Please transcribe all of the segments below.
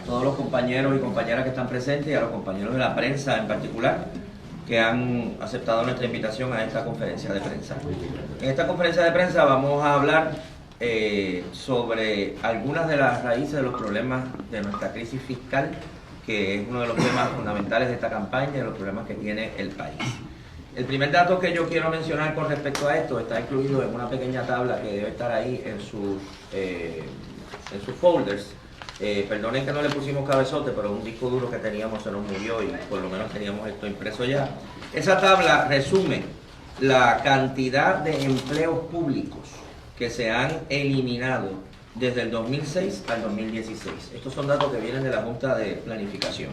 todos los compañeros y compañeras que están presentes y a los compañeros de la prensa en particular que han aceptado nuestra invitación a esta conferencia de prensa. En esta conferencia de prensa vamos a hablar sobre algunas de las raíces de los problemas de nuestra crisis fiscal, que es uno de los temas fundamentales de esta campaña y de los problemas que tiene el país. El primer dato que yo quiero mencionar con respecto a esto está incluido en una pequeña tabla que debe estar ahí en sus folders. Perdonen que no le pusimos cabezote, pero un disco duro que teníamos se nos murió y por lo menos teníamos esto impreso ya. Esa tabla resume la cantidad de empleos públicos que se han eliminado desde el 2006 al 2016. Estos son datos que vienen de la Junta de Planificación.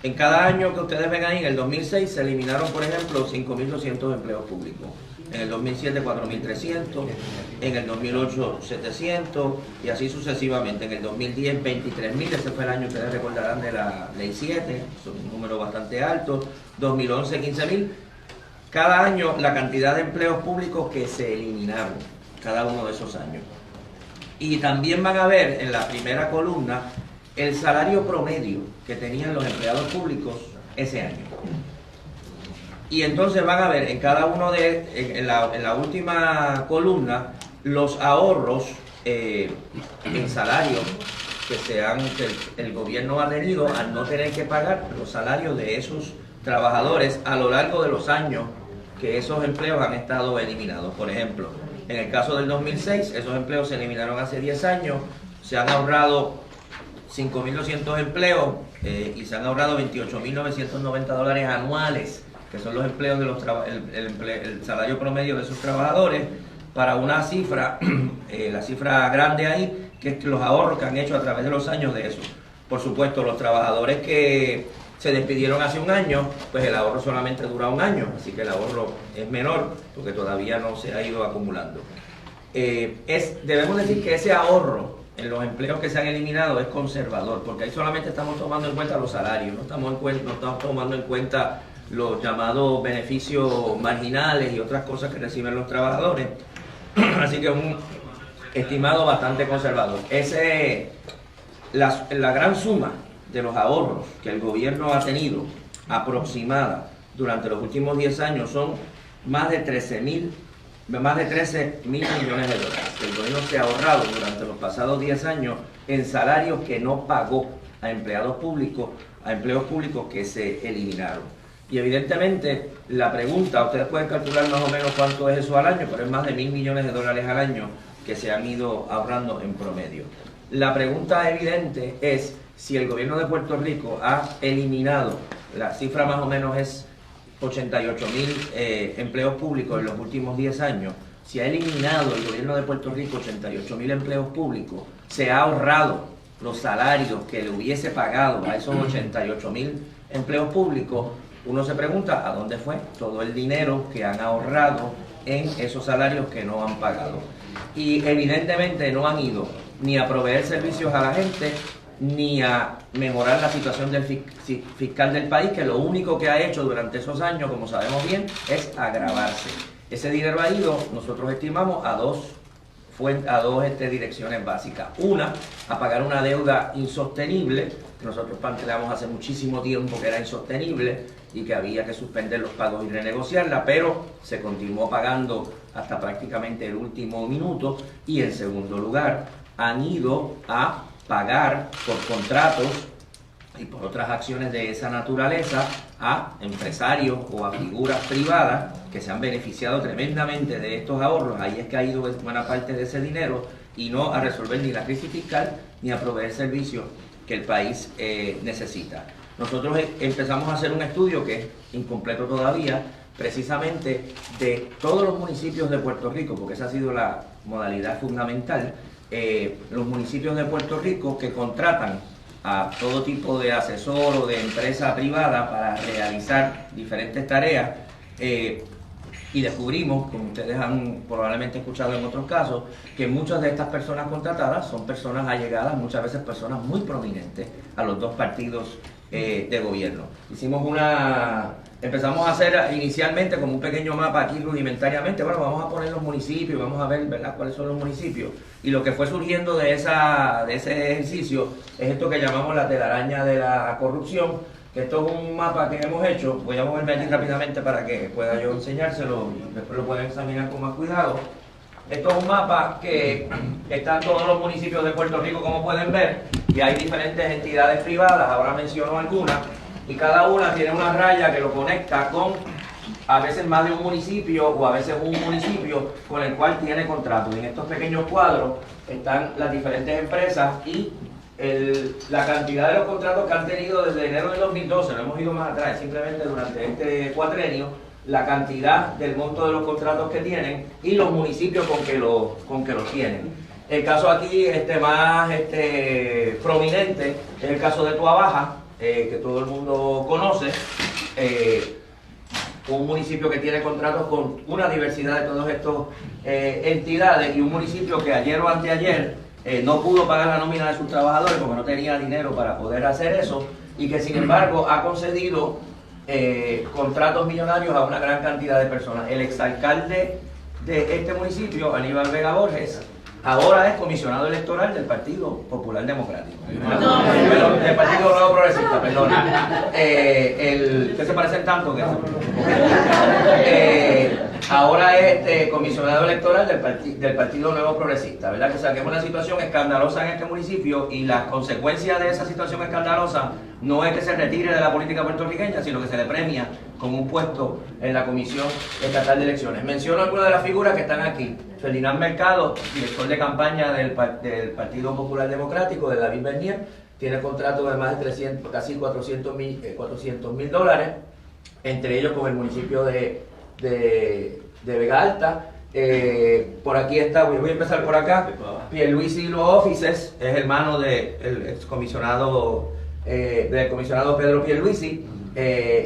En cada año que ustedes ven ahí, en el 2006 se eliminaron, por ejemplo, 5.200 empleos públicos. En el 2007, 4.300. En el 2008, 700. Y así sucesivamente. En el 2010, 23.000. Ese fue el año, ustedes recordarán, de la Ley 7. Son un número bastante alto. 2011, 15.000. Cada año, la cantidad de empleos públicos que se eliminaron. Cada uno de esos años. Y también van a ver en la primera columna el salario promedio que tenían los empleados públicos ese año. Y entonces van a ver en cada uno en la última columna los ahorros en salarios que el gobierno ha tenido al no tener que pagar los salarios de esos trabajadores a lo largo de los años que esos empleos han estado eliminados. Por ejemplo, en el caso del 2006, esos empleos se eliminaron hace 10 años, se han ahorrado 5.200 empleos y se han ahorrado $28.990 anuales, que son los empleos de el salario promedio de esos trabajadores, para una cifra, la cifra grande ahí, que es los ahorros que han hecho a través de los años de eso. Por supuesto, los trabajadores que se despidieron hace un año, pues el ahorro solamente dura un año, así que el ahorro es menor, porque todavía no se ha ido acumulando. Debemos decir que ese ahorro en los empleos que se han eliminado es conservador, porque ahí solamente estamos tomando en cuenta los salarios, no estamos tomando en cuenta los llamados beneficios marginales y otras cosas que reciben los trabajadores. Así que es un estimado bastante conservador. La gran suma de los ahorros que el gobierno ha tenido aproximada durante los últimos 10 años son más de 13 mil millones de dólares que el gobierno se ha ahorrado durante los pasados 10 años en salarios que no pagó a empleos públicos que se eliminaron. Y evidentemente la pregunta, ustedes pueden calcular más o menos cuánto es eso al año, pero es más de $1.000 millones al año que se han ido ahorrando en promedio. La pregunta evidente es si el gobierno de Puerto Rico ha eliminado, la cifra más o menos es 88.000 empleos públicos en los últimos 10 años, si ha eliminado el gobierno de Puerto Rico 88.000 empleos públicos, se ha ahorrado los salarios que le hubiese pagado a esos 88.000 empleos públicos, uno se pregunta a dónde fue todo el dinero que han ahorrado en esos salarios que no han pagado. Y evidentemente no han ido ni a proveer servicios a la gente, ni a mejorar la situación fiscal del país, que lo único que ha hecho durante esos años, como sabemos bien, es agravarse. Ese dinero ha ido, nosotros estimamos, a dos direcciones básicas. Una, a pagar una deuda insostenible, que nosotros planteamos hace muchísimo tiempo que era insostenible y que había que suspender los pagos y renegociarla, pero se continuó pagando hasta prácticamente el último minuto. Y en segundo lugar, han ido a pagar por contratos y por otras acciones de esa naturaleza a empresarios o a figuras privadas que se han beneficiado tremendamente de estos ahorros. Ahí es que ha ido buena parte de ese dinero, y no a resolver ni la crisis fiscal ni a proveer servicios que el país necesita. Nosotros empezamos a hacer un estudio que es incompleto todavía, precisamente de todos los municipios de Puerto Rico, porque esa ha sido la modalidad fundamental. Los municipios de Puerto Rico que contratan a todo tipo de asesor o de empresa privada para realizar diferentes tareas, y descubrimos, como ustedes han probablemente escuchado en otros casos, que muchas de estas personas contratadas son personas allegadas, muchas veces personas muy prominentes a los dos partidos de gobierno. Hicimos una empezamos a hacer inicialmente como un pequeño mapa aquí rudimentariamente. Bueno, vamos a poner los municipios, vamos a ver, ¿verdad?, cuáles son los municipios. Y lo que fue surgiendo de ese ejercicio es esto que llamamos la telaraña de la corrupción, que esto es un mapa que hemos hecho. Voy a moverme aquí rápidamente para que pueda yo enseñárselo y después lo pueden examinar con más cuidado. Esto es un mapa que está en todos los municipios de Puerto Rico, como pueden ver, y hay diferentes entidades privadas, ahora menciono algunas, y cada una tiene una raya que lo conecta con a veces más de un municipio o a veces un municipio con el cual tiene contrato. Y en estos pequeños cuadros están las diferentes empresas y la cantidad de los contratos que han tenido desde enero del 2012, no hemos ido más atrás, simplemente durante este cuatrenio, la cantidad del monto de los contratos que tienen y los municipios con que los tienen. El caso aquí más prominente es el caso de Tuabaja, que todo el mundo conoce, un municipio que tiene contratos con una diversidad de todas estas entidades, y un municipio que ayer o anteayer no pudo pagar la nómina de sus trabajadores porque no tenía dinero para poder hacer eso, y que sin embargo ha concedido contratos millonarios a una gran cantidad de personas. El exalcalde de este municipio, Aníbal Vega Borges, ahora es comisionado electoral del Partido Popular Democrático. Perdón, del Partido Nuevo Progresista, perdona. ¿Qué se parecen tanto? Ahora es comisionado electoral del Partido Nuevo Progresista, ¿verdad? Que saquemos una situación escandalosa en este municipio, y las consecuencias de esa situación escandalosa no es que se retire de la política puertorriqueña, sino que se le premia con un puesto en la Comisión Estatal de Elecciones. Menciono algunas de las figuras que están aquí. Ferdinand Mercado, director de campaña del Partido Popular Democrático, de David Bernier, tiene contrato de más de 300, casi 400 mil dólares, entre ellos con el municipio de Vega Alta. Por aquí está, voy a empezar por acá. Pierluisi Law Offices es hermano del excomisionado del comisionado Pedro Pierluisi.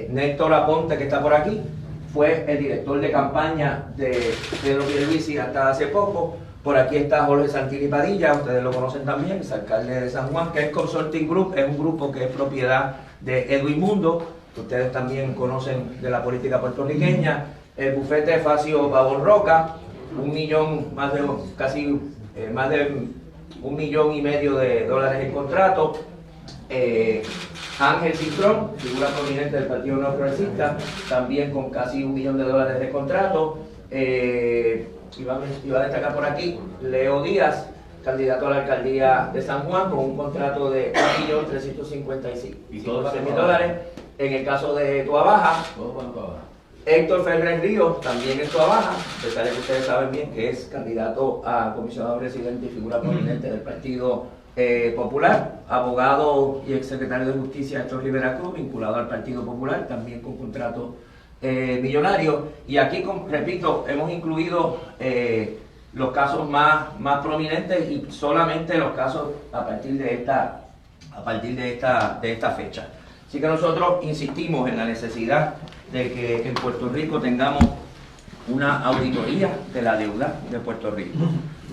Néstor Aponte, que está por aquí, fue el director de campaña de Pedro Pierluisi hasta hace poco. Por aquí está Jorge Santini Padilla, ustedes lo conocen también, es alcalde de San Juan, que es Consulting Group, es un grupo que es propiedad de Edwin Mundo, que ustedes también conocen de la política puertorriqueña. El bufete Facio Pavón Roca, más de $1,5 millones de dólares en contrato. Ángel Citrón, figura prominente del Partido Nuevo Progresista, también con casi $1 millón de contrato. Iba a destacar por aquí Leo Díaz, candidato a la alcaldía de San Juan, con un contrato de $1.355.000. En el caso de Tuabaja, Héctor Ferrer Ríos, también en Tuabaja, a pesar de que ustedes saben bien que es candidato a comisionado residente y figura prominente del Partido Popular, abogado y exsecretario de Justicia Héctor Rivera Cruz, vinculado al Partido Popular, también con contrato millonario. Y aquí, repito, hemos incluido los casos más prominentes y solamente los casos a partir de esta fecha. Así que nosotros insistimos en la necesidad de que en Puerto Rico tengamos una auditoría de la deuda de Puerto Rico,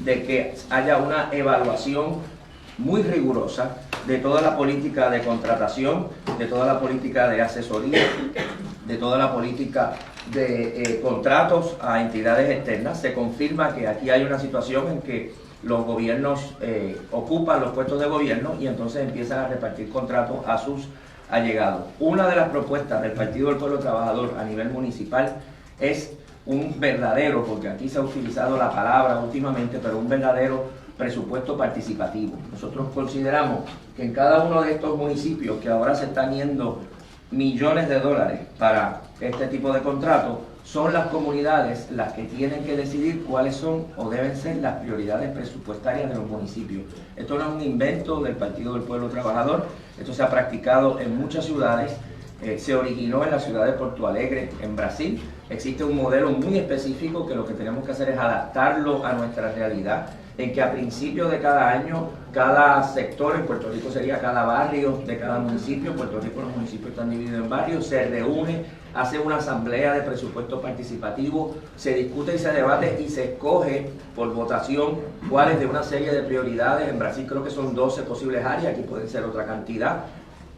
de que haya una evaluación muy rigurosa de toda la política de contratación, de toda la política de asesoría, de toda la política de contratos a entidades externas. Se confirma que aquí hay una situación en que los gobiernos ocupan los puestos de gobierno y entonces empiezan a repartir contratos a sus allegados. Una de las propuestas del Partido del Pueblo Trabajador a nivel municipal es un verdadero, porque aquí se ha utilizado la palabra últimamente, pero un verdadero presupuesto participativo. Nosotros consideramos que en cada uno de estos municipios que ahora se están yendo millones de dólares para este tipo de contratos, son las comunidades las que tienen que decidir cuáles son o deben ser las prioridades presupuestarias de los municipios. Esto no es un invento del Partido del Pueblo Trabajador, esto se ha practicado en muchas ciudades. Se originó en la ciudad de Porto Alegre, en Brasil. Existe un modelo muy específico que lo que tenemos que hacer es adaptarlo a nuestra realidad, en que a principio de cada año, cada sector, en Puerto Rico sería cada barrio de cada municipio, en Puerto Rico los municipios están divididos en barrios, se reúne, hace una asamblea de presupuesto participativo, se discute y se debate y se escoge por votación cuáles de una serie de prioridades. En Brasil creo que son 12 posibles áreas, aquí pueden ser otra cantidad.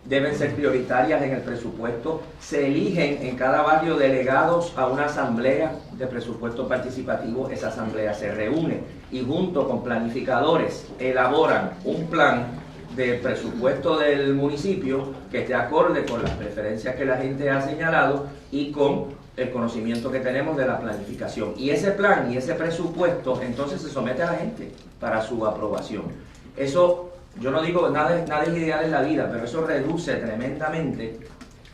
deben ser prioritarias en el presupuesto. Se eligen en cada barrio delegados a una asamblea de presupuesto participativo. Esa asamblea se reúne y junto con planificadores elaboran un plan de presupuesto del municipio que esté acorde con las preferencias que la gente ha señalado y con el conocimiento que tenemos de la planificación. Y ese plan y ese presupuesto entonces se somete a la gente para su aprobación. Eso, yo no digo nada es ideal en la vida, pero eso reduce tremendamente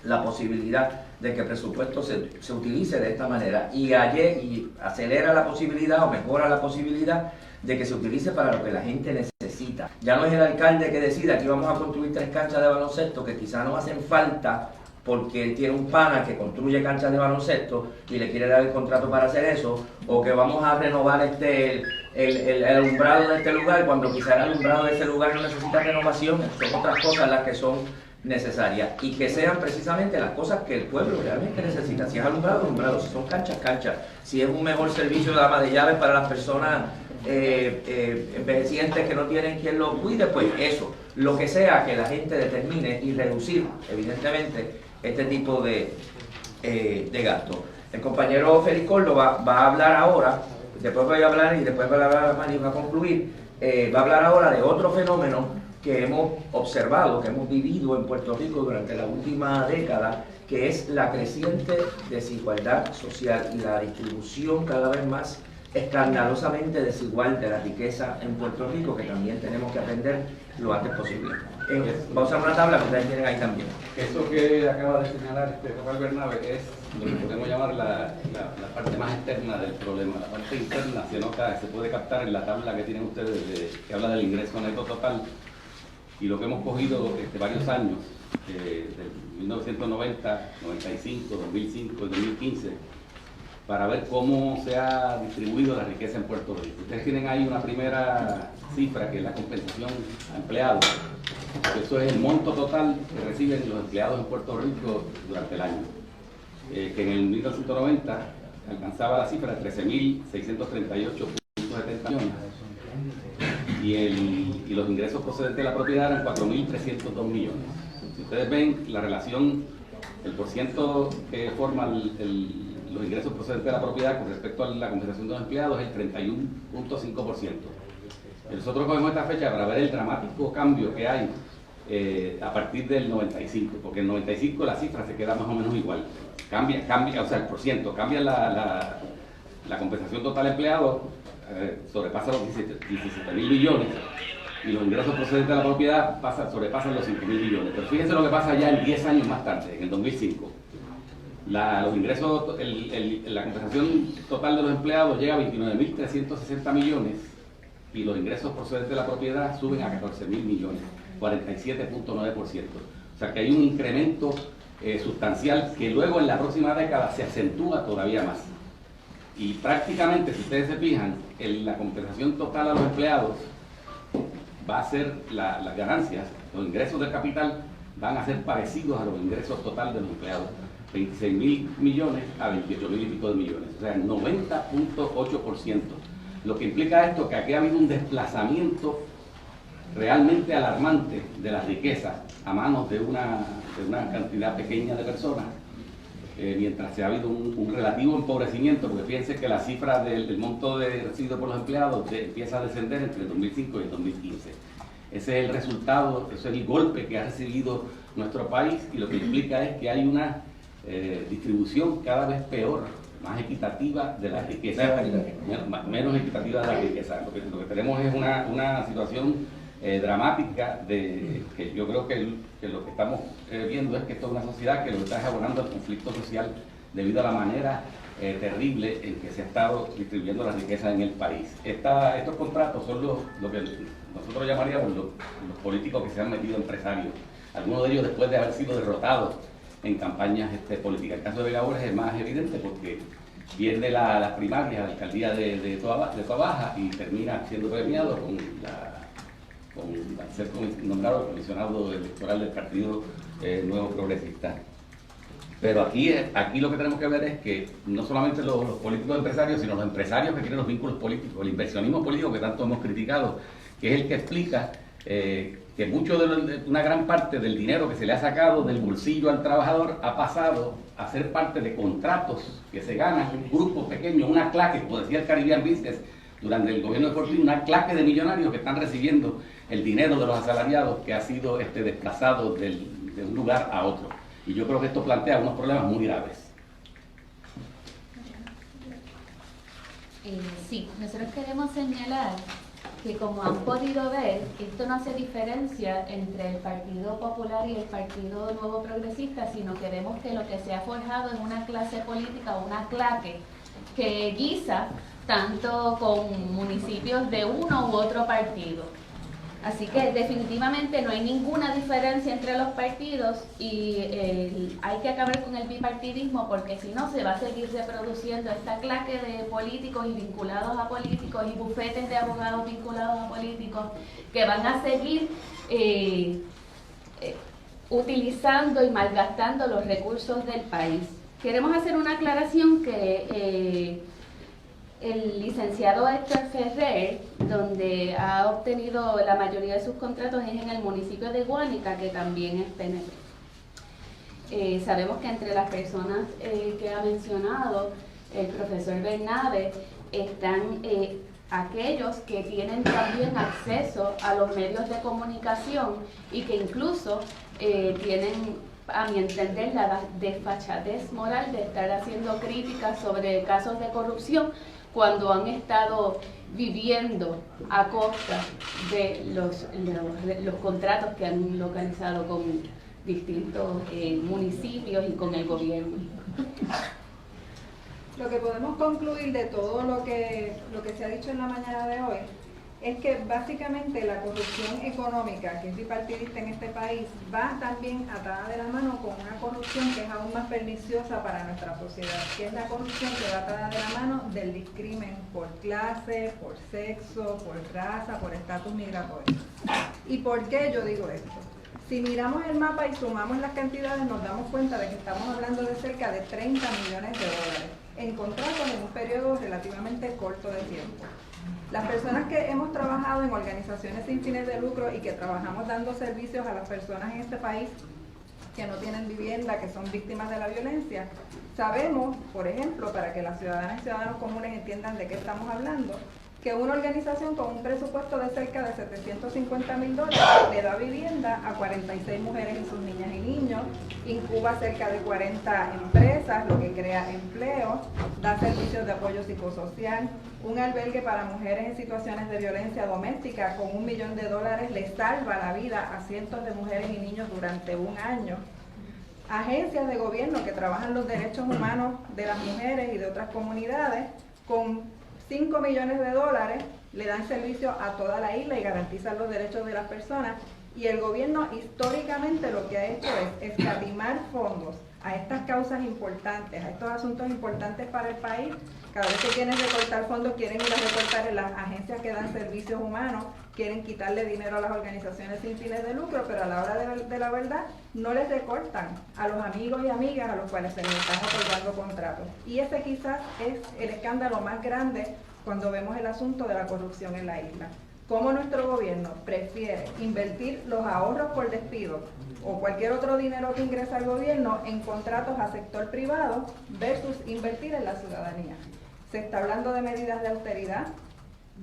la posibilidad de que el presupuesto se utilice de esta manera y acelera la posibilidad o mejora la posibilidad de que se utilice para lo que la gente necesita. Ya no es el alcalde que decide, aquí vamos a construir 3 canchas de baloncesto que quizás no hacen falta porque él tiene un pana que construye canchas de baloncesto y le quiere dar el contrato para hacer eso, o que vamos a renovar el alumbrado de este lugar cuando quizás el alumbrado de ese lugar no necesita renovación. Son otras cosas las que son necesarias y que sean precisamente las cosas que el pueblo realmente necesita. Si es alumbrado, alumbrado; si son canchas, canchas; si es un mejor servicio de ama de llaves para las personas envejecientes que no tienen quien los cuide, pues eso, lo que sea que la gente determine, y reducir evidentemente este tipo de gasto. El compañero Félix Córdoba va a hablar ahora, después voy a hablar y después va a hablar Manny, va a concluir, va a hablar ahora de otro fenómeno que hemos observado, que hemos vivido en Puerto Rico durante la última década, que es la creciente desigualdad social y la distribución cada vez más escandalosamente desigual de la riqueza en Puerto Rico, que también tenemos que atender lo antes posible. Vamos a usar una tabla que ustedes tienen ahí también. Eso que acaba de señalar Rafael Bernabe es lo que podemos llamar la parte más externa del problema. La parte interna se puede captar en la tabla que tienen ustedes que habla del ingreso neto total, y lo que hemos cogido varios años, del 1990, 95, 2005, 2015, para ver cómo se ha distribuido la riqueza en Puerto Rico. Ustedes tienen ahí una primera cifra, que es la compensación a empleados. Eso es el monto total que reciben los empleados en Puerto Rico durante el año, que en el 1990 alcanzaba la cifra de 13.638.70 millones, y los ingresos procedentes de la propiedad eran 4.302 millones. Si ustedes ven la relación, el porciento que forma los ingresos procedentes de la propiedad con respecto a la compensación de los empleados es el 31.5%. Nosotros cogemos esta fecha para ver el dramático cambio que hay a partir del 95, porque en el 95 la cifra se queda más o menos igual. Cambia, o sea, el porciento, cambia la compensación total de empleados, sobrepasa los 17.000 millones, y los ingresos procedentes de la propiedad sobrepasan los 5.000 millones. Pero fíjense lo que pasa ya en 10 años más tarde, en el 2005. Los ingresos, la compensación total de los empleados llega a 29.360 millones, y los ingresos procedentes de la propiedad suben a 14.000 millones, 47.9%. O sea que hay un incremento sustancial que luego en la próxima década se acentúa todavía más. Y prácticamente, si ustedes se fijan, la compensación total a los empleados va a ser las ganancias, los ingresos del capital van a ser parecidos a los ingresos totales de los empleados. 26.000 millones a 28.000 y pico de millones, o sea, 90.8%. Lo que implica esto que aquí ha habido un desplazamiento realmente alarmante de la riqueza a manos de una cantidad pequeña de personas, mientras se ha habido un relativo empobrecimiento, porque fíjense que la cifra del monto recibido por los empleados empieza a descender entre el 2005 y el 2015. Ese es el resultado, ese es el golpe que ha recibido nuestro país, y lo que implica es que hay una distribución cada vez peor, más equitativa de la riqueza, menos equitativa de la riqueza. Lo que tenemos es una situación dramática, que yo creo que lo que estamos viendo es que esto es una sociedad que lo está abonando al conflicto social debido a la manera terrible en que se ha estado distribuyendo la riqueza en el país. Estos contratos son lo que nosotros llamaríamos los políticos que se han metido empresarios, algunos de ellos después de haber sido derrotados en campañas políticas. El caso de Vega Borges es más evidente porque pierde las primarias a la alcaldía de Toa Baja y termina siendo premiado al ser nombrado comisionado electoral del Partido Nuevo Progresista. Pero aquí lo que tenemos que ver es que no solamente los políticos empresarios, sino los empresarios que tienen los vínculos políticos, el inversionismo político que tanto hemos criticado, que es el que explica que una gran parte del dinero que se le ha sacado del bolsillo al trabajador ha pasado a ser parte de contratos que se ganan en grupos pequeños, una claque, como decía el Caribbean Business, durante el gobierno de Fortín, una claque de millonarios que están recibiendo el dinero de los asalariados que ha sido desplazado de un lugar a otro. Y yo creo que esto plantea unos problemas muy graves. Sí, nosotros queremos señalar que, como han podido ver, esto no hace diferencia entre el Partido Popular y el Partido Nuevo Progresista, sino que vemos que lo que se ha forjado es una clase política, una claque, que guisa tanto con municipios de uno u otro partido. Así que definitivamente no hay ninguna diferencia entre los partidos y hay que acabar con el bipartidismo, porque si no se va a seguir reproduciendo esta clase de políticos y vinculados a políticos y bufetes de abogados vinculados a políticos que van a seguir utilizando y malgastando los recursos del país. Queremos hacer una aclaración que el licenciado Héctor Ferrer, donde ha obtenido la mayoría de sus contratos, es en el municipio de Guánica, que también es PNP. Sabemos que entre las personas que ha mencionado el profesor Bernabe están aquellos que tienen también acceso a los medios de comunicación y que incluso tienen, a mi entender, la desfachatez moral de estar haciendo críticas sobre casos de corrupción cuando han estado viviendo a costa de los contratos que han localizado con distintos municipios y con el gobierno. Lo que podemos concluir de todo lo que se ha dicho en la mañana de hoy es que básicamente la corrupción económica, que es bipartidista en este país, va también atada de la mano con una corrupción que es aún más perniciosa para nuestra sociedad, que es la corrupción que va atada de la mano del discrimen por clase, por sexo, por raza, por estatus migratorio. ¿Y por qué yo digo esto? Si miramos el mapa y sumamos las cantidades, nos damos cuenta de que estamos hablando de cerca de 30 millones de dólares en contratos en un periodo relativamente corto de tiempo. Las personas que hemos trabajado en organizaciones sin fines de lucro y que trabajamos dando servicios a las personas en este país que no tienen vivienda, que son víctimas de la violencia, sabemos, por ejemplo, para que las ciudadanas y ciudadanos comunes entiendan de qué estamos hablando, que una organización con un presupuesto de cerca de $750,000 le da vivienda a 46 mujeres y sus niñas y niños, incuba cerca de 40 empresas, lo que crea empleo, da servicios de apoyo psicosocial, un albergue para mujeres en situaciones de violencia doméstica con $1 millón le salva la vida a cientos de mujeres y niños durante un año. Agencias de gobierno que trabajan los derechos humanos de las mujeres y de otras comunidades con $5 millones le dan servicio a toda la isla y garantizan los derechos de las personas, y el gobierno históricamente lo que ha hecho es escatimar fondos a estas causas importantes, a estos asuntos importantes para el país. Cada vez que quieren recortar fondos, quieren ir a recortar en las agencias que dan servicios humanos, quieren quitarle dinero a las organizaciones sin fines de lucro, pero a la hora de la verdad no les recortan a los amigos y amigas a los cuales se les están otorgando contratos. Y ese quizás es el escándalo más grande cuando vemos el asunto de la corrupción en la isla. Cómo nuestro gobierno prefiere invertir los ahorros por despido o cualquier otro dinero que ingresa al gobierno en contratos a sector privado versus invertir en la ciudadanía. Se está hablando de medidas de austeridad.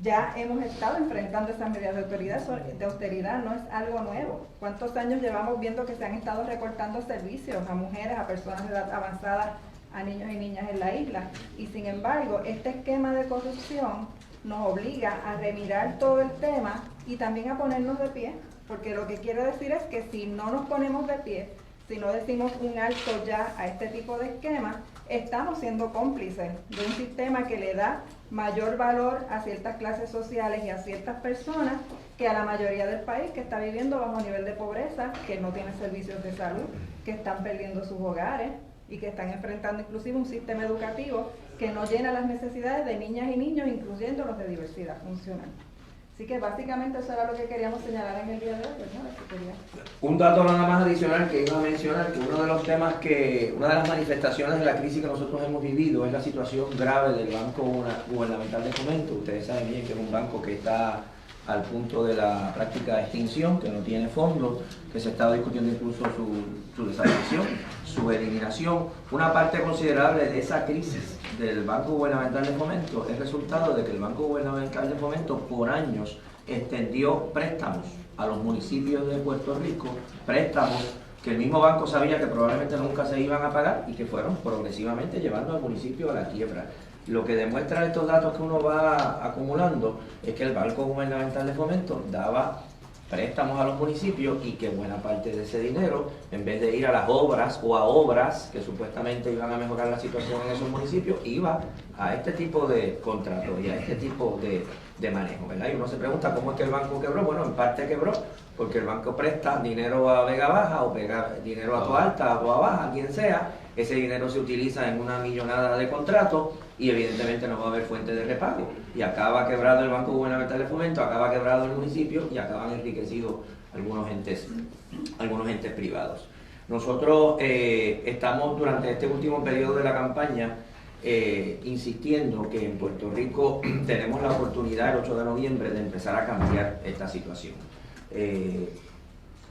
Ya hemos estado enfrentando esas medidas de austeridad, no es algo nuevo. ¿Cuántos años llevamos viendo que se han estado recortando servicios a mujeres, a personas de edad avanzada, a niños y niñas en la isla? Y sin embargo, este esquema de corrupción nos obliga a remirar todo el tema y también a ponernos de pie, porque lo que quiere decir es que si no nos ponemos de pie, si no decimos un alto ya a este tipo de esquemas, estamos siendo cómplices de un sistema que le da mayor valor a ciertas clases sociales y a ciertas personas que a la mayoría del país, que está viviendo bajo nivel de pobreza, que no tiene servicios de salud, que están perdiendo sus hogares y que están enfrentando inclusive un sistema educativo que no llena las necesidades de niñas y niños, incluyendo los de diversidad funcional. Así que básicamente eso era lo que queríamos señalar en el día de hoy, ¿verdad? Un dato nada más adicional que iba a mencionar, que uno de los temas una de las manifestaciones de la crisis que nosotros hemos vivido es la situación grave del Banco Gubernamental de Fomento. Ustedes saben bien que es un banco que está al punto de la práctica de extinción, que no tiene fondo, que se está discutiendo incluso su desaparición, su eliminación. Una parte considerable de esa crisis del Banco Gubernamental de Fomento es resultado de que el Banco Gubernamental de Fomento por años extendió préstamos a los municipios de Puerto Rico, préstamos que el mismo banco sabía que probablemente nunca se iban a pagar y que fueron progresivamente llevando al municipio a la quiebra. Lo que demuestran estos datos que uno va acumulando es que el Banco Gubernamental de Fomento daba préstamos a los municipios y que buena parte de ese dinero, en vez de ir a las obras o a obras que supuestamente iban a mejorar la situación en esos municipios, iba a este tipo de contratos y a este tipo de manejo, ¿verdad? Y uno se pregunta cómo es que el banco quebró. Bueno, en parte quebró porque el banco presta dinero a Vega Baja o dinero a Toa Alta, a Toa Baja, quien sea. Ese dinero se utiliza en una millonada de contratos y evidentemente no va a haber fuente de repago. Y acaba quebrado el Banco Gubernamental de Fomento, acaba quebrado el municipio y acaban enriquecidos algunos entes privados. Nosotros estamos durante este último periodo de la campaña insistiendo que en Puerto Rico tenemos la oportunidad el 8 de noviembre de empezar a cambiar esta situación.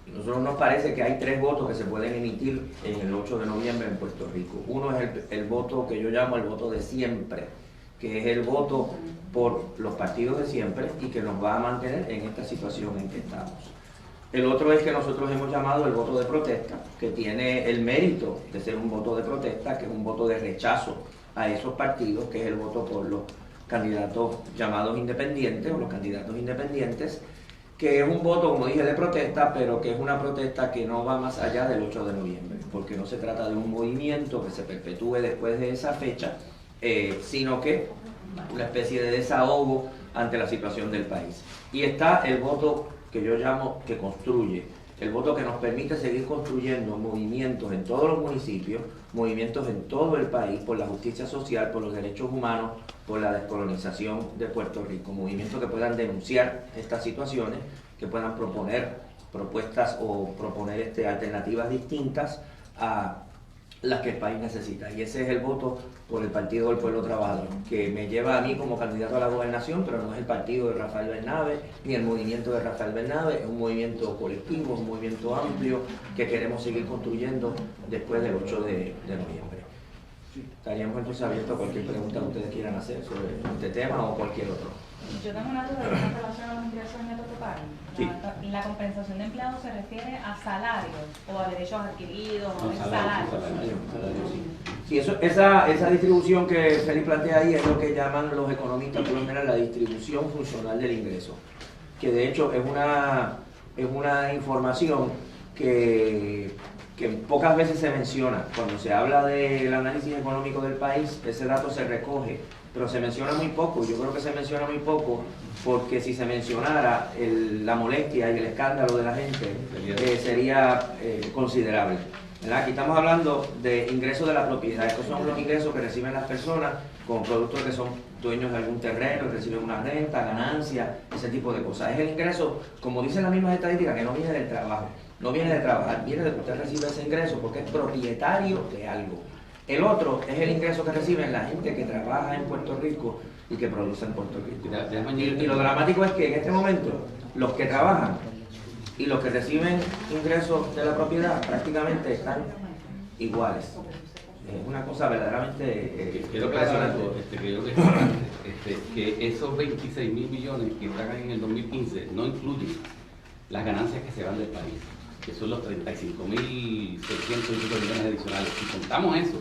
Nosotros nos parece que hay 3 votos que se pueden emitir en el 8 de noviembre en Puerto Rico. Uno es el voto que yo llamo el voto de siempre, que es el voto por los partidos de siempre y que nos va a mantener en esta situación en que estamos. El otro es que nosotros hemos llamado el voto de protesta, que tiene el mérito de ser un voto de protesta, que es un voto de rechazo a esos partidos, que es el voto por los candidatos llamados independientes o los candidatos independientes, que es un voto, como dije, de protesta, pero que es una protesta que no va más allá del 8 de noviembre, porque no se trata de un movimiento que se perpetúe después de esa fecha, sino que una especie de desahogo ante la situación del país. Y está el voto que yo llamo que construye, el voto que nos permite seguir construyendo movimientos en todos los municipios, movimientos en todo el país por la justicia social, por los derechos humanos, por la descolonización de Puerto Rico, movimientos que puedan denunciar estas situaciones, que puedan proponer propuestas o proponer alternativas distintas a las que el país necesita. Y ese es el voto por el Partido del Pueblo Trabajador, que me lleva a mí como candidato a la gobernación, pero no es el partido de Rafael Bernabe, ni el movimiento de Rafael Bernabe, es un movimiento colectivo, un movimiento amplio que queremos seguir construyendo después del 8 de noviembre. Estaríamos entonces abiertos a cualquier pregunta que ustedes quieran hacer sobre este tema o cualquier otro. Yo tengo una duda en relación a los ingresos netos totales. Sí. ¿La compensación de empleados se refiere a salarios o a derechos adquiridos o a Salarios. salarios? Sí, esa distribución que Félix plantea ahí es lo que llaman los economistas por lo general la distribución funcional del ingreso, que de hecho es una información que pocas veces se menciona. Cuando se habla del análisis económico del país, ese dato se recoge, pero se menciona muy poco. Yo creo que se menciona muy poco porque si se mencionara la molestia y el escándalo de la gente sería considerable, ¿verdad? Aquí estamos hablando de ingresos de la propiedad. Estos son los ingresos que reciben las personas con productos que son dueños de algún terreno, que reciben una renta, ganancia, ese tipo de cosas. Es el ingreso, como dicen las mismas estadísticas, que no viene del trabajo. No viene de trabajar, viene de que usted recibe ese ingreso porque es propietario de algo. El otro es el ingreso que reciben la gente que trabaja en Puerto Rico y que produce en Puerto Rico. Y lo dramático es que en este momento los que trabajan y los que reciben ingresos de la propiedad prácticamente están iguales. Es una cosa verdaderamente Quiero aclarar algo, que yo creo que es importante, que esos 26 mil millones que están en el 2015 no incluyen las ganancias que se van del país, que son los 35.600 millones adicionales. Si contamos eso,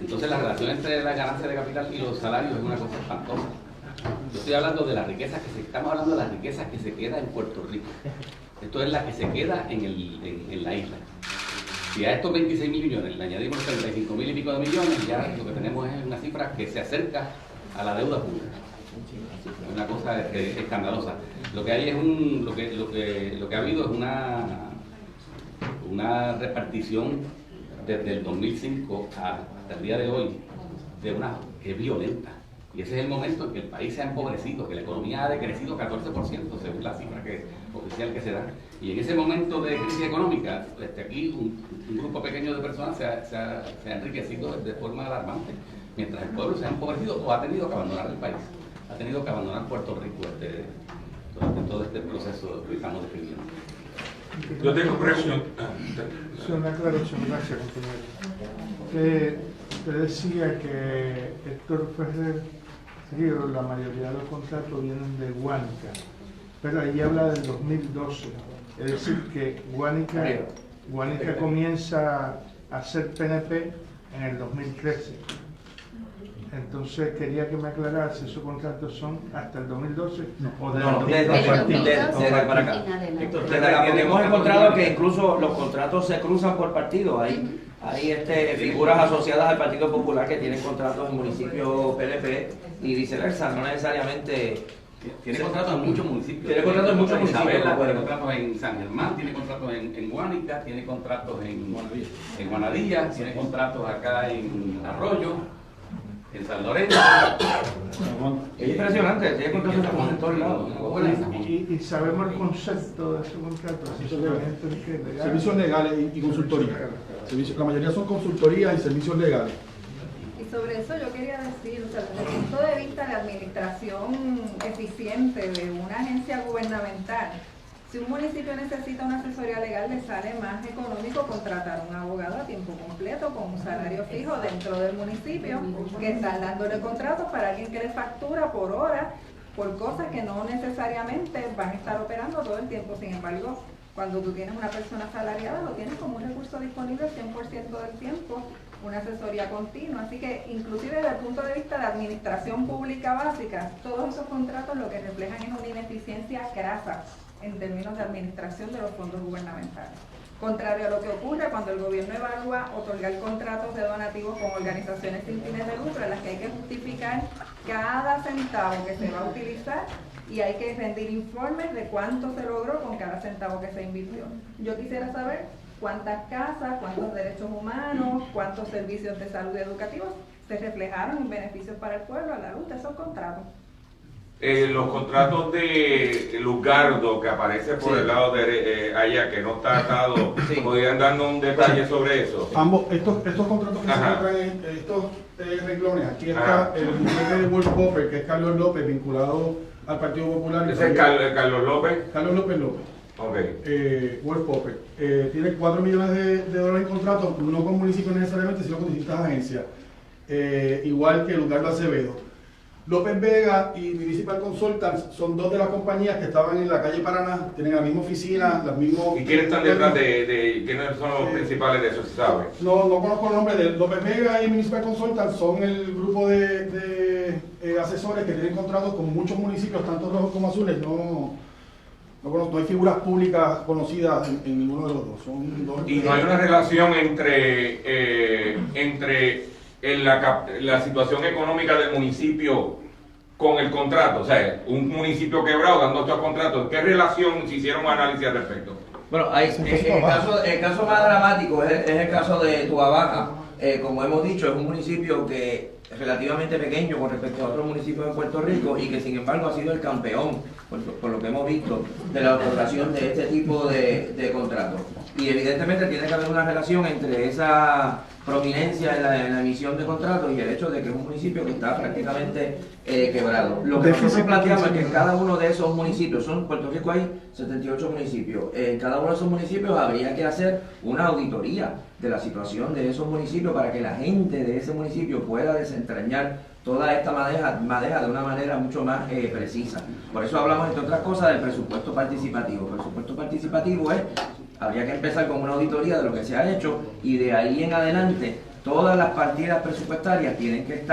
entonces la relación entre la ganancia de capital y los salarios es una cosa espantosa. Yo estoy hablando de las riquezas estamos hablando de las riquezas que se queda en Puerto Rico. Esto es la que se queda en la isla. Si a estos 26 mil millones le añadimos 35.000 y pico de millones, ya lo que tenemos es una cifra que se acerca a la deuda pública. Es una cosa escandalosa. Lo que hay es lo que ha habido es una repartición desde el 2005 hasta el día de hoy que es violenta. Y ese es el momento en que el país se ha empobrecido, que la economía ha decrecido 14%, según la cifra oficial que se da. Y en ese momento de crisis económica, aquí un grupo pequeño de personas se ha enriquecido de forma alarmante, mientras el pueblo se ha empobrecido o ha tenido que abandonar el país, ha tenido que abandonar Puerto Rico en todo este proceso que estamos describiendo. Yo tengo preguntas. Es una aclaración, gracias, compañero. Usted decía que Héctor Ferrer Río, la mayoría de los contratos vienen de Guánica, pero ahí habla del 2012, es decir, que Guánica comienza a ser PNP en el 2013. Entonces quería que me aclarara si esos contratos son hasta el 2012 o de No, desde para acá. Desde la que hemos encontrado que incluso los contratos se cruzan por partidos. Hay figuras asociadas al Partido Popular que tienen contratos en municipios PNP y viceversa, no necesariamente. Tiene contratos en muchos municipios. Tiene contratos en muchos municipios. Isabela, tiene contratos en San Germán, tiene contratos en Guánica, tiene contratos en Guanadilla, tiene contratos acá en Arroyo, en San Lorenzo. Es impresionante, tiene contratos en todos lados. Y sabemos el concepto de ese contrato, servicios legales y consultoría. La mayoría son consultorías y servicios legales. Y sobre eso yo quería decir, o sea, desde el punto de vista de administración eficiente de una agencia gubernamental, si un municipio necesita una asesoría legal, le sale más económico contratar a un abogado a tiempo completo con un salario fijo dentro del municipio, que están dándole contratos para alguien que le factura por hora, por cosas que no necesariamente van a estar operando todo el tiempo. Sin embargo, cuando tú tienes una persona asalariada, lo tienes como un recurso disponible el 100% del tiempo, una asesoría continua. Así que, inclusive desde el punto de vista de administración pública básica, todos esos contratos lo que reflejan es una ineficiencia crasa en términos de administración de los fondos gubernamentales. Contrario a lo que ocurre cuando el gobierno evalúa otorgar contratos de donativos con organizaciones sin fines de lucro, en las que hay que justificar cada centavo que se va a utilizar y hay que rendir informes de cuánto se logró con cada centavo que se invirtió. Yo quisiera saber cuántas casas, cuántos derechos humanos, cuántos servicios de salud educativos se reflejaron en beneficios para el pueblo a la luz de esos contratos. Los contratos de Lugardo que aparece por el lado de allá, que no está atado, ¿podrían darnos un detalle sobre eso? Ambos, estos contratos que se encuentran en estos renglones, aquí está el jefe de World Popper, que es Carlos López, vinculado al Partido Popular. ¿Ese es Carlos López? Carlos López López. Okay. World Popper. Tiene 4 millones de dólares en contratos, no con municipios necesariamente, sino con distintas agencias. Igual que Lugardo Acevedo. López Vega y Municipal Consultants son dos de las compañías que estaban en la calle Paraná, tienen la misma oficina, las mismas... ¿Y quiénes están detrás de quiénes son los principales de eso, si sabe? No conozco el nombre de López Vega y Municipal Consultants, son el grupo de asesores que tienen contratos con muchos municipios, tanto rojos como azules. No hay figuras públicas conocidas en ninguno de los dos. Son dos. Y no hay una relación entre la situación económica del municipio con el contrato, o sea, un municipio quebrado dando estos contratos. ¿Qué relación se hicieron un análisis al respecto? Bueno, el caso más dramático es el caso de Tuabaja. Como hemos dicho, es un municipio que es relativamente pequeño con respecto a otros municipios en Puerto Rico y que sin embargo ha sido el campeón, por lo que hemos visto, de la otorgación de este tipo de contratos. Y evidentemente tiene que haber una relación entre esa prominencia en la emisión de contratos y el hecho de que es un municipio que está prácticamente quebrado. Lo que nosotros planteamos es que en cada uno de esos municipios, en Puerto Rico hay 78 municipios, en cada uno de esos municipios habría que hacer una auditoría de la situación de esos municipios para que la gente de ese municipio pueda desentrañar toda esta madeja de una manera mucho más precisa. Por eso hablamos, entre otras cosas, del presupuesto participativo. El presupuesto participativo habría que empezar con una auditoría de lo que se ha hecho y de ahí en adelante todas las partidas presupuestarias tienen que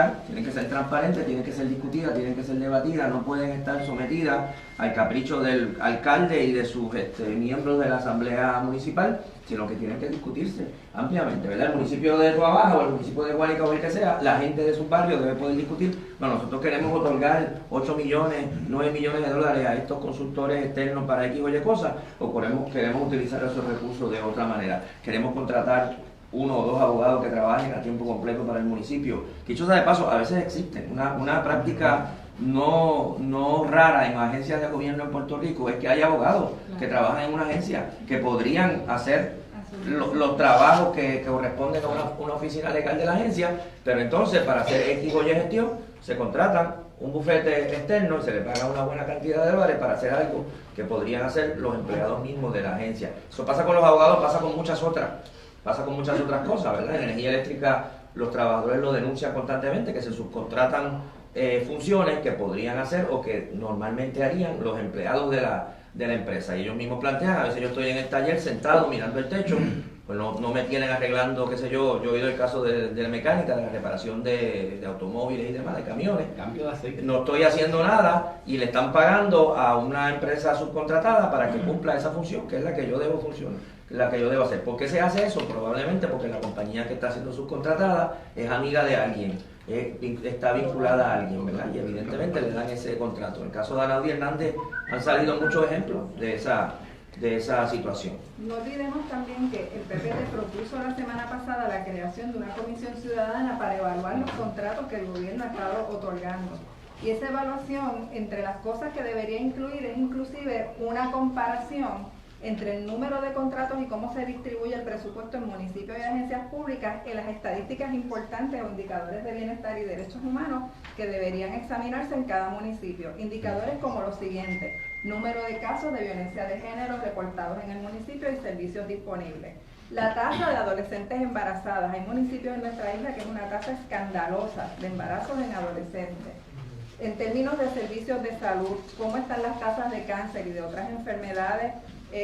ser transparentes, tienen que ser discutidas, tienen que ser debatidas, no pueden estar sometidas al capricho del alcalde y de sus miembros de la asamblea municipal, sino que tienen que discutirse ampliamente, ¿verdad? El municipio de Tuabaja o el municipio de Guánica o el que sea, la gente de sus barrios debe poder discutir. Bueno, nosotros queremos otorgar 8 millones, 9 millones de dólares a estos consultores externos para X o Y cosas, o queremos utilizar esos recursos de otra manera. Queremos contratar 1 o 2 abogados que trabajen a tiempo completo para el municipio. Que dicho sea de paso, a veces existen. Una práctica no rara en agencias de gobierno en Puerto Rico es que hay abogados que trabajan en una agencia que podrían hacer los trabajos que corresponden a una oficina legal de la agencia, pero entonces para hacer X o Y gestión se contratan un bufete externo y se les paga una buena cantidad de dólares para hacer algo que podrían hacer los empleados mismos de la agencia. Eso pasa con los abogados, pasa con muchas otras cosas, ¿verdad? En energía eléctrica los trabajadores lo denuncian constantemente, que se subcontratan funciones que podrían hacer o que normalmente harían los empleados de la empresa. Y ellos mismos plantean, a veces yo estoy en el taller sentado mirando el techo, pues no me tienen arreglando, qué sé yo he oído el caso de la mecánica, de la reparación de automóviles y demás, de camiones. Cambio de aceite. No estoy haciendo nada y le están pagando a una empresa subcontratada para que cumpla esa función, que es la que yo debo funcionar, la que yo debo hacer. ¿Por qué se hace eso? Probablemente porque la compañía que está siendo subcontratada es amiga de alguien, está vinculada a alguien, ¿verdad? Y evidentemente le dan ese contrato. En el caso de Anaudi Hernández han salido muchos ejemplos de esa situación. No olvidemos también que el PPD propuso la semana pasada la creación de una comisión ciudadana para evaluar los contratos que el gobierno ha estado otorgando. Y esa evaluación, entre las cosas que debería incluir, es inclusive una comparación entre el número de contratos y cómo se distribuye el presupuesto en municipios y agencias públicas en las estadísticas importantes o indicadores de bienestar y derechos humanos que deberían examinarse en cada municipio. Indicadores como los siguientes: número de casos de violencia de género reportados en el municipio y servicios disponibles. La tasa de adolescentes embarazadas. Hay municipios en nuestra isla que es una tasa escandalosa de embarazos en adolescentes. En términos de servicios de salud, cómo están las tasas de cáncer y de otras enfermedades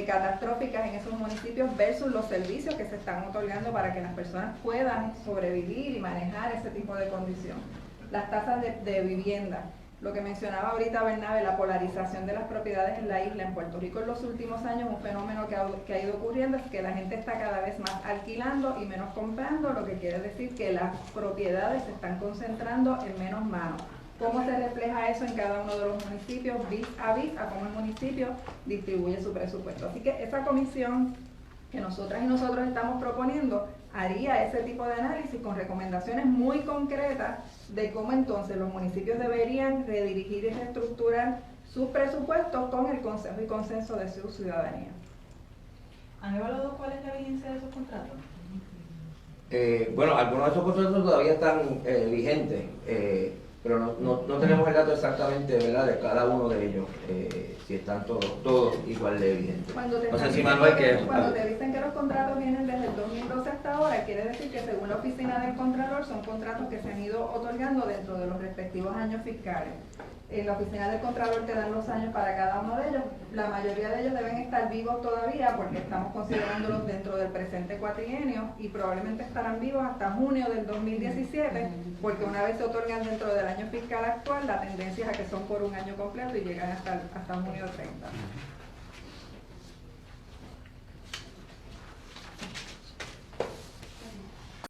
catastróficas en esos municipios versus los servicios que se están otorgando para que las personas puedan sobrevivir y manejar ese tipo de condición. Las tasas de vivienda, lo que mencionaba ahorita Bernabe, la polarización de las propiedades en la isla. En Puerto Rico en los últimos años un fenómeno que ha ido ocurriendo es que la gente está cada vez más alquilando y menos comprando, lo que quiere decir que las propiedades se están concentrando en menos manos. ¿Cómo se refleja eso en cada uno de los municipios, vis a cómo el municipio distribuye su presupuesto? Así que esa comisión que nosotras y nosotros estamos proponiendo haría ese tipo de análisis con recomendaciones muy concretas de cómo entonces los municipios deberían redirigir y reestructurar sus presupuestos con el consejo y consenso de su ciudadanía. ¿Han evaluado cuál es la vigencia de esos contratos? Bueno, algunos de esos contratos todavía están vigentes, pero no tenemos el dato exactamente, ¿verdad?, de cada uno de ellos, si están todos igual de vigentes. Cuando te dicen que los contratos vienen desde el 2012 hasta ahora, quiere decir que según la oficina del Contralor son contratos que se han ido otorgando dentro de los respectivos años fiscales. En la oficina del Contralor te dan los años para cada uno de ellos. La mayoría de ellos deben estar vivos todavía porque estamos considerándolos dentro del presente cuatrienio y probablemente estarán vivos hasta junio del 2017, porque una vez se otorgan dentro del año fiscal actual, la tendencia es a que son por un año completo y llegan hasta junio 30.